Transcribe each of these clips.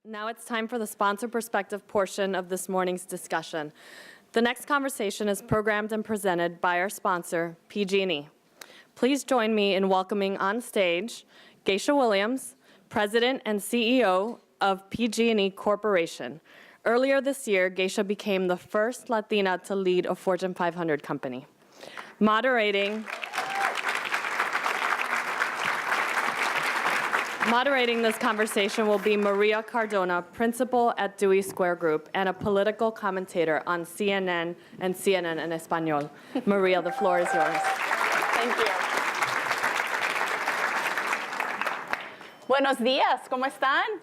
Now it's time for the sponsor perspective portion of this morning's discussion. The next conversation is programmed and presented by our sponsor, PG&E. Please join me in welcoming on stage Geisha Williams, President and CEO of PG&E Corporation. Earlier this year, Geisha became the first Latina to lead a Fortune 500 company. Moderating this conversation will be Maria Cardona, principal at Dewey Square Group and a political commentator on CNN and CNN en Español. Maria, the floor is yours. Thank you. Buenos días, ¿cómo están?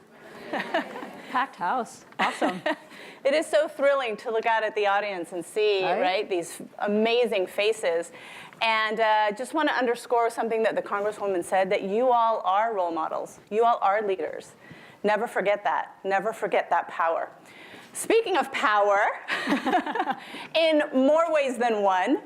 Packed house. Awesome. It is so thrilling to look out at the audience and see, right, these amazing faces. And just want to underscore something that the Congresswoman said, that you all are role models. You all are leaders. Never forget that. Never forget that power. Speaking of power, in more ways than one,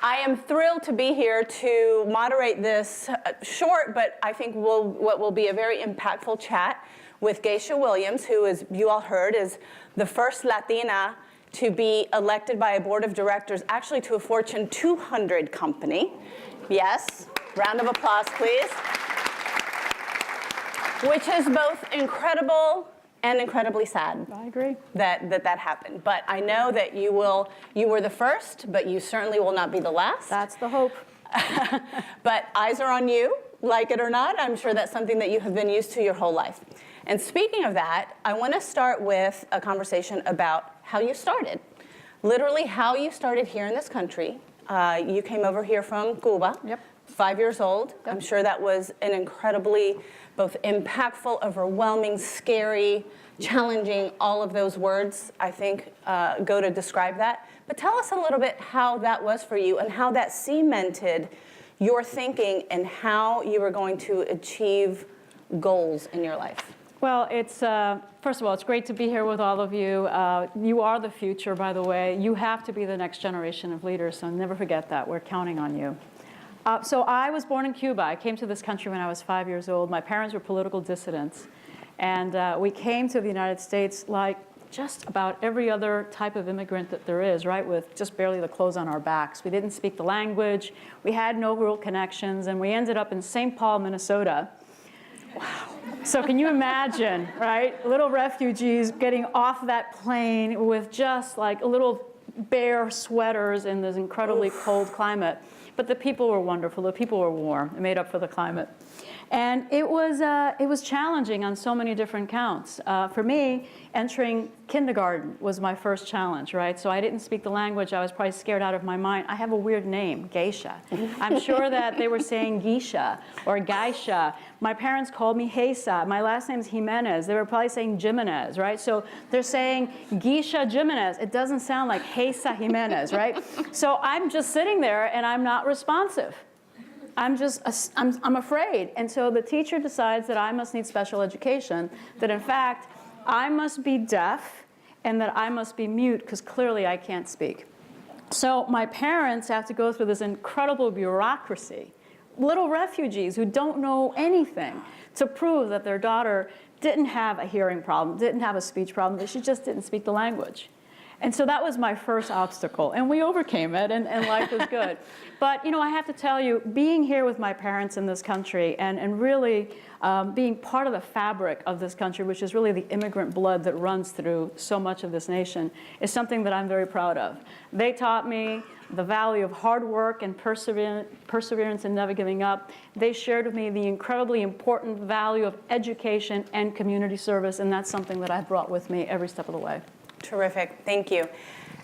I am thrilled to be here to moderate this short, but I think what will be a very impactful chat with Geisha Williams, who, as you all heard, is the first Latina to be elected by a board of directors, actually to a Fortune 200 company. Yes, round of applause, please. Which is both incredible and incredibly sad. I agree. That happened. But I know that you were the first, but you certainly will not be the last. That's the hope. But eyes are on you, like it or not. I'm sure that's something that you have been used to your whole life. And speaking of that, I want to start with a conversation about how you started. Literally how you started here in this country. You came over here from Cuba, 5 years old. I'm sure that was an incredibly both impactful, overwhelming, scary, challenging, all of those words, I think, go to describe that. But tell us a little bit how that was for you and how that cemented your thinking and how you were going to achieve goals in your life. Well, it's, first of all, it's great to be here with all of you. You are the future, by the way. You have to be the next generation of leaders, so never forget that. We're counting on you. So I was born in Cuba. I came to this country when I was 5 years old. My parents were political dissidents. And we came to the United States like just about every other type of immigrant that there is, right, with just barely the clothes on our backs. We didn't speak the language. We had no real connections. And we ended up in St. Paul, Minnesota. Wow. So can you imagine, right, little refugees getting off that plane with just like little bare sweaters in this incredibly cold climate. But the people were wonderful. The people were warm. It made up for the climate. And it was challenging on so many different counts. For me, entering kindergarten was my first challenge, right? So I didn't speak the language. I was probably scared out of my mind. I have a weird name, Geisha. I'm sure that they were saying Geisha or Geisha. My parents called me Geisha. My last name's Jimenez. They were probably saying Jimenez, right? So they're saying Geisha Jimenez. It doesn't sound like Geisha Jimenez, right? So I'm just sitting there and I'm not responsive. I'm afraid. And so the teacher decides that I must need special education, that in fact, I must be deaf and that I must be mute because clearly I can't speak. So my parents have to go through this incredible bureaucracy, little refugees who don't know anything, to prove that their daughter didn't have a hearing problem, didn't have a speech problem, that she just didn't speak the language. And so that was my first obstacle, and we overcame it, and life was good. But, you know, I have to tell you, being here with my parents in this country and really being part of the fabric of this country, which is really the immigrant blood that runs through so much of this nation, is something that I'm very proud of. They taught me the value of hard work and perseverance and never giving up. They shared with me the incredibly important value of education and community service, and that's something that I've brought with me every step of the way. Terrific, thank you.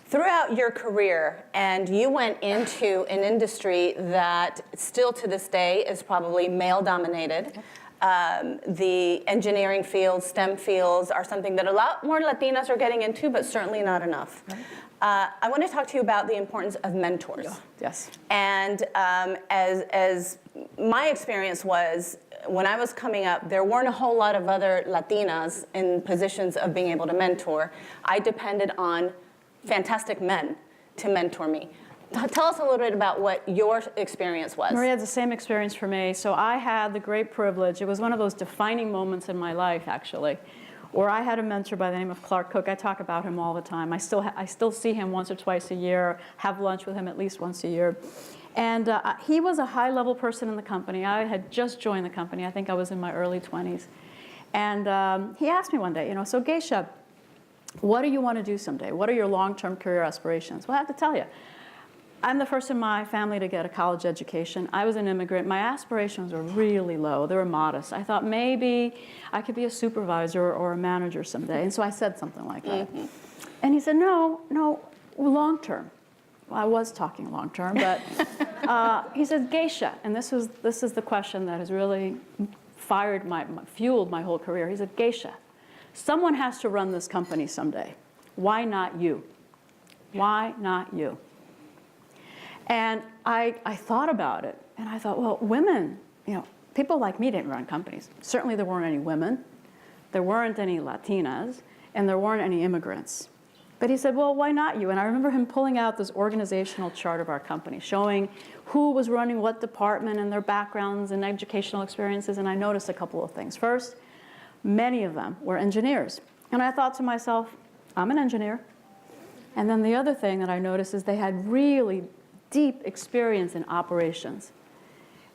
Throughout your career, and you went into an industry that still to this day is probably male-dominated. The engineering fields, STEM fields are something that a lot more Latinas are getting into, but certainly not enough. I want to talk to you about the importance of mentors. Yes. And as my experience was, when I was coming up, there weren't a whole lot of other Latinas in positions of being able to mentor. I depended on fantastic men to mentor me. Tell us a little bit about what your experience was. Maria had the same experience for me. So I had the great privilege. It was one of those defining moments in my life, actually, Or I had a mentor by the name of Clark Cook. I talk about him all the time. I still see him once or twice a year, have lunch with him at least once a year. And he was a high-level person in the company. I had just joined the company. I think I was in my early 20s. And he asked me one day, so Geisha, what do you want to do someday? What are your long-term career aspirations? Well, I have to tell you, I'm the first in my family to get a college education. I was an immigrant. My aspirations were really low. They were modest. I thought maybe I could be a supervisor or a manager someday. And so I said something like that. Mm-hmm. And he said, no, long term. Well, I was talking long term, but he said, Geisha, and this is the question that has really fueled my whole career. He said, Geisha, someone has to run this company someday. Why not you? Why not you? And I thought about it, and I thought, well, women, people like me didn't run companies. Certainly there weren't any women, there weren't any Latinas, and there weren't any immigrants. But he said, well, why not you? And I remember him pulling out this organizational chart of our company, showing who was running what department and their backgrounds and educational experiences, and I noticed a couple of things. First, many of them were engineers. And I thought to myself, I'm an engineer. And then the other thing that I noticed is they had really deep experience in operations.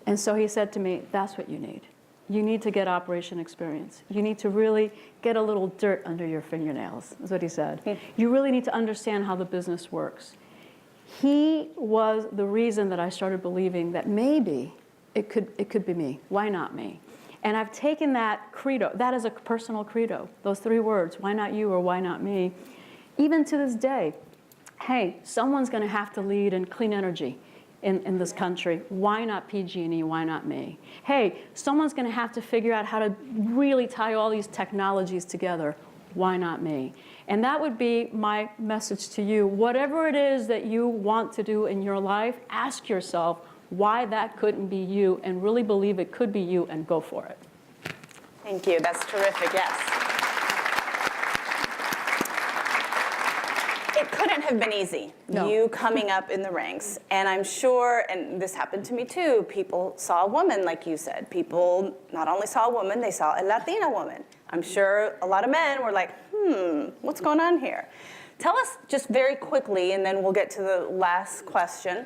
And so he said to me, that's what you need. You need to get operation experience. You need to really get a little dirt under your fingernails, is what he said. You really need to understand how the business works. He was the reason that I started believing that maybe it could be me. Why not me? And I've taken that credo, that is a personal credo, those 3 words, why not you or why not me, even to this day. Hey, someone's going to have to lead in clean energy in this country. Why not PG&E? Why not me? Hey, someone's going to have to figure out how to really tie all these technologies together. Why not me? And that would be my message to you. Whatever it is that you want to do in your life, ask yourself why that couldn't be you, and really believe it could be you, and go for it. Thank you. That's terrific. Yes. It couldn't have been easy, No. You coming up in the ranks. And I'm sure, and this happened to me too, people saw a woman, like you said. People not only saw a woman, they saw a Latina woman. I'm sure a lot of men were like, what's going on here? Tell us just very quickly, and then we'll get to the last question.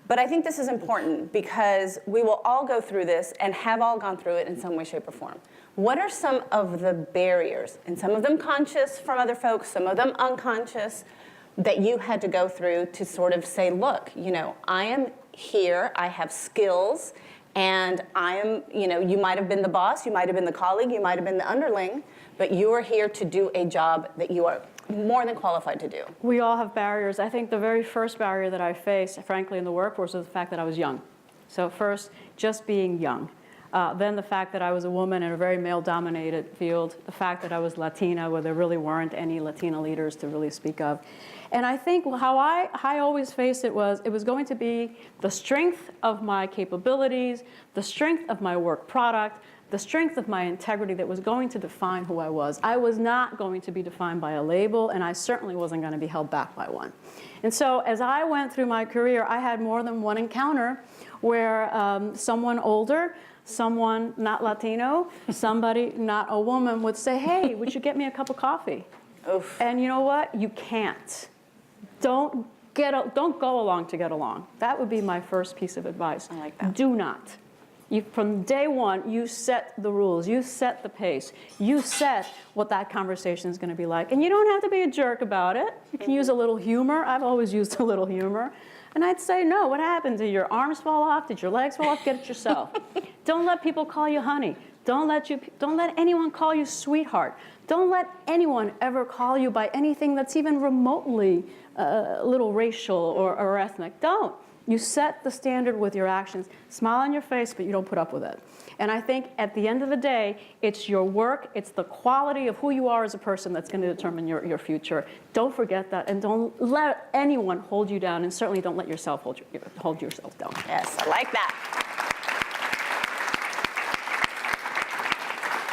But I think this is important because we will all go through this and have all gone through it in some way, shape, or form. What are some of the barriers, and some of them conscious from other folks, some of them unconscious, that you had to go through to sort of say, look, I am here, I have skills, and I am, you might have been the boss, you might have been the colleague, you might have been the underling, but you are here to do a job that you are more than qualified to do. We all have barriers. I think the very first barrier that I faced, frankly, in the workforce was the fact that I was young. So first, just being young. Then the fact that I was a woman in a very male-dominated field, the fact that I was Latina, where there really weren't any Latina leaders to really speak of. And I think how I always faced it was going to be the strength of my capabilities, the strength of my work product, the strength of my integrity that was going to define who I was. I was not going to be defined by a label, and I certainly wasn't going to be held back by one. And so as I went through my career, I had more than one encounter where someone older, someone not Latino, somebody not a woman would say, hey, would you get me a cup of coffee? Oof. And you know what? You can't. Don't go along to get along. That would be my first piece of advice. I like that. Do not. From day one, you set the rules, you set the pace, you set what that conversation is going to be like. And you don't have to be a jerk about it. You can use a little humor. I've always used a little humor. And I'd say, no, what happened? Did your arms fall off? Did your legs fall off? Get it yourself. Don't let people call you honey. Don't let anyone call you sweetheart. Don't let anyone ever call you by anything that's even remotely a little racial or ethnic. Don't. You set the standard with your actions. Smile on your face, but you don't put up with it. And I think at the end of the day, it's your work, it's the quality of who you are as a person that's going to determine your future. Don't forget that, and don't let anyone hold you down, and certainly don't let yourself hold yourself down. Yes, I like that.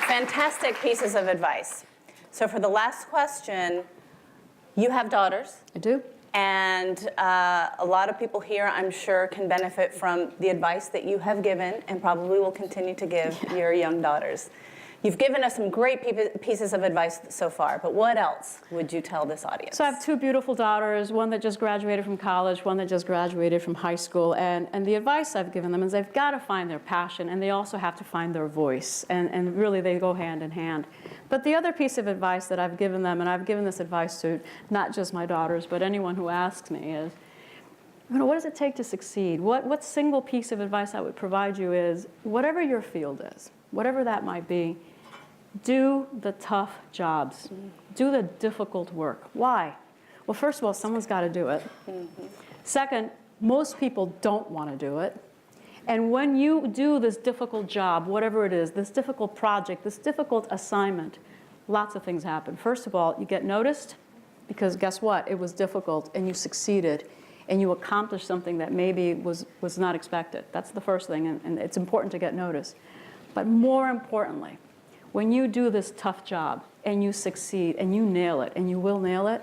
Fantastic pieces of advice. So for the last question, you have daughters. I do. And a lot of people here, I'm sure, can benefit from the advice that you have given and probably will continue to give your young daughters. You've given us some great pieces of advice so far, but what else would you tell this audience? So I have two beautiful daughters, one that just graduated from college, one that just graduated from high school. And the advice I've given them is they've got to find their passion, and they also have to find their voice. And really, they go hand in hand. But the other piece of advice that I've given them, and I've given this advice to not just my daughters, but anyone who asks me, is, what does it take to succeed? What single piece of advice I would provide you is, whatever your field is, whatever that might be, do the tough jobs. Do the difficult work. Why? Well, first of all, someone's got to do it. Second, most people don't want to do it. And when you do this difficult job, whatever it is, this difficult project, this difficult assignment, lots of things happen. First of all, you get noticed, because guess what? It was difficult, and you succeeded, and you accomplished something that maybe was not expected. That's the first thing, and it's important to get noticed. But more importantly, when you do this tough job, and you succeed, and you nail it, and you will nail it,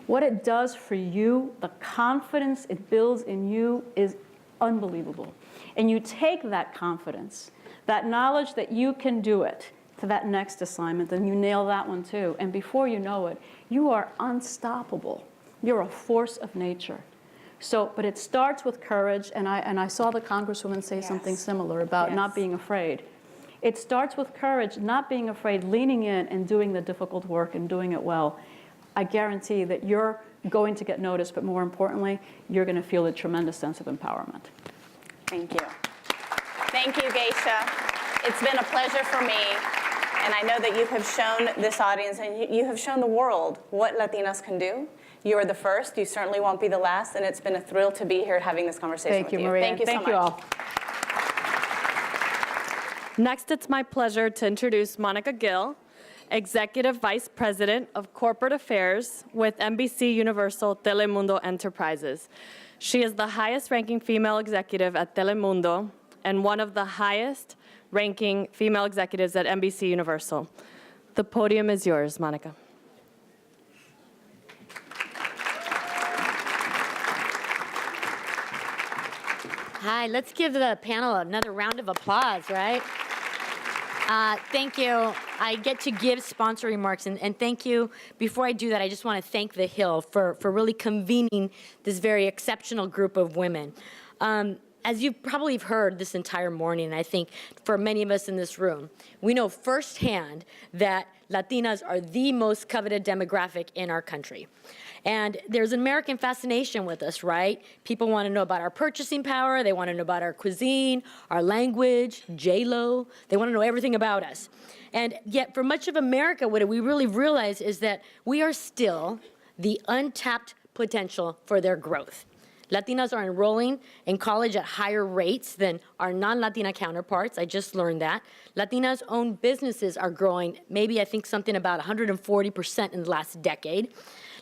what it does for you, the confidence it builds in you is unbelievable. And you take that confidence, that knowledge that you can do it, to that next assignment, and you nail that one too. And before you know it, you are unstoppable. You're a force of nature. So, but it starts with courage, and I saw the Congresswoman say something similar about not being afraid. It starts with courage, not being afraid, leaning in and doing the difficult work and doing it well. I guarantee that you're going to get noticed, but more importantly, you're going to feel a tremendous sense of empowerment. Thank you. Thank you, Geisha. It's been a pleasure for me. And I know that you have shown this audience and you have shown the world what Latinas can do. You are the first. You certainly won't be the last. And it's been a thrill to be here having this conversation with you. Thank you, Maria. Thank you so much. Thank you all. Next, it's my pleasure to introduce Monica Gill, Executive Vice President of Corporate Affairs with NBC Universal Telemundo Enterprises. She is the highest-ranking female executive at Telemundo and one of the highest-ranking female executives at NBC Universal. The podium is yours, Monica. Hi, let's give the panel another round of applause, right? Thank you. I get to give sponsor remarks, and thank you. Before I do that, I just want to thank The Hill for really convening this very exceptional group of women. As you probably have heard this entire morning, and I think for many of us in this room, we know firsthand that Latinas are the most coveted demographic in our country. And there's an American fascination with us, right? People want to know about our purchasing power. They want to know about our cuisine, our language, J-Lo. They want to know everything about us. And yet, for much of America, what we really realize is that we are still the untapped potential for their growth. Latinas are enrolling in college at higher rates than our non-Latina counterparts. I just learned that. Latinas' own businesses are growing, maybe I think something about 140% in the last decade.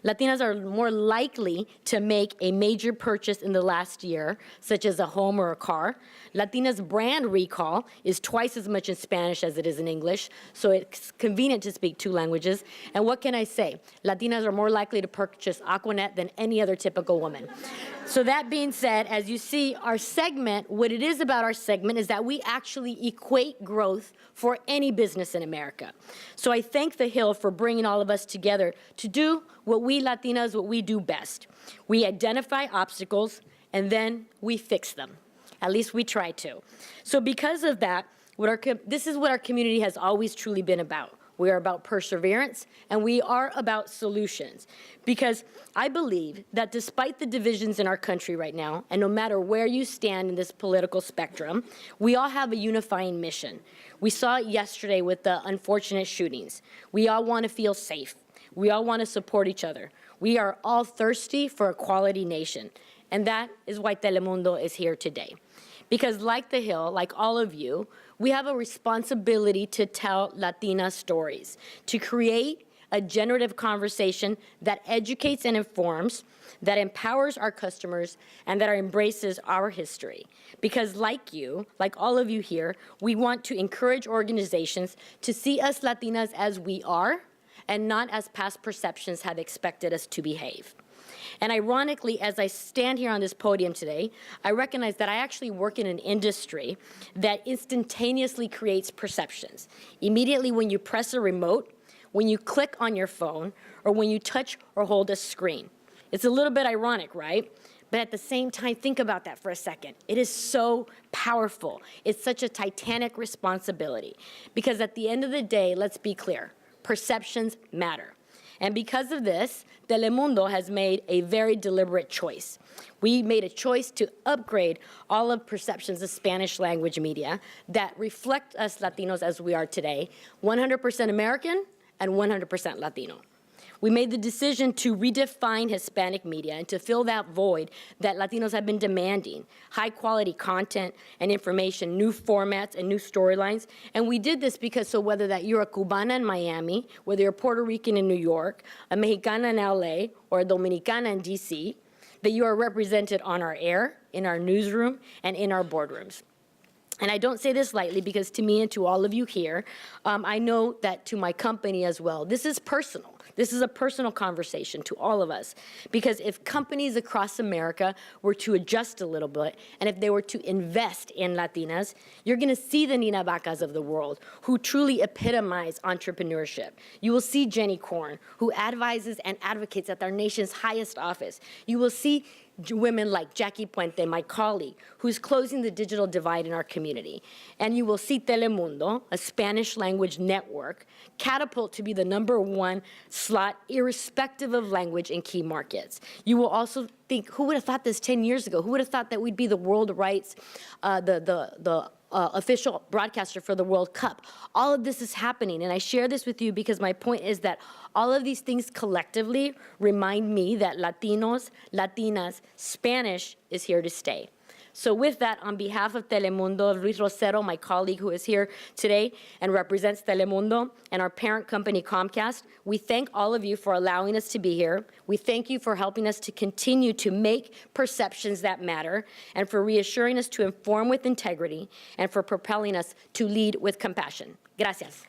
Latinas are more likely to make a major purchase in the last year, such as a home or a car. Latinas' brand recall is twice as much in Spanish as it is in English, so it's convenient to speak two languages. And what can I say? Latinas are more likely to purchase Aquanet than any other typical woman. So that being said, as you see, our segment, what it is about our segment is that we actually equate growth for any business in America. So I thank The Hill for bringing all of us together to do what we Latinas, what we do best. We identify obstacles, and then we fix them. At least we try to. So because of that, this is what our community has always truly been about. We are about perseverance, and we are about solutions. Because I believe that despite the divisions in our country right now, and no matter where you stand in this political spectrum, we all have a unifying mission. We saw it yesterday with the unfortunate shootings. We all want to feel safe. We all want to support each other. We are all thirsty for a quality nation. And that is why Telemundo is here today. Because like The Hill, like all of you, we have a responsibility to tell Latina stories, to create a generative conversation that educates and informs, that empowers our customers, and that embraces our history. Because like you, like all of you here, we want to encourage organizations to see us Latinas as we are, and not as past perceptions have expected us to behave. And ironically, as I stand here on this podium today, I recognize that I actually work in an industry that instantaneously creates perceptions. Immediately when you press a remote, when you click on your phone, or when you touch or hold a screen. It's a little bit ironic, right? But at the same time, think about that for a second. It is so powerful. It's such a titanic responsibility. Because at the end of the day, let's be clear, perceptions matter. And because of this, Telemundo has made a very deliberate choice. We made a choice to upgrade all of Perceptions of Spanish language media that reflect us Latinos as we are today, 100% American and 100% Latino. We made the decision to redefine Hispanic media and to fill that void that Latinos have been demanding, high-quality content and information, new formats and new storylines. And we did this because so whether that you're a Cubana in Miami, whether you're Puerto Rican in New York, a Mexicana in LA, or a Dominicana in DC, that you are represented on our air, in our newsroom, and in our boardrooms. And I don't say this lightly because to me and to all of you here, I know that to my company as well, this is personal. This is a personal conversation to all of us. Because if companies across America were to adjust a little bit, and if they were to invest in Latinas, you're gonna see the Nina Vacas of the world who truly epitomize entrepreneurship. You will see Jenny Korn, who advises and advocates at our nation's highest office. You will see women like Jackie Puente, my colleague, who's closing the digital divide in our community. And you will see Telemundo, a Spanish language network, catapult to be the #1 slot, irrespective of language in key markets. You will also think, who would have thought this 10 years ago? Who would have thought that we'd be the world rights, official broadcaster for the World Cup? All of this is happening, and I share this with you because my point is that all of these things collectively remind me that Latinos, Latinas, Spanish is here to stay. So with that, on behalf of Telemundo, Luis Rosero, my colleague who is here today and represents Telemundo, and our parent company Comcast, we thank all of you for allowing us to be here. We thank you for helping us to continue to make perceptions that matter, and for reassuring us to inform with integrity, and for propelling us to lead with compassion. Gracias.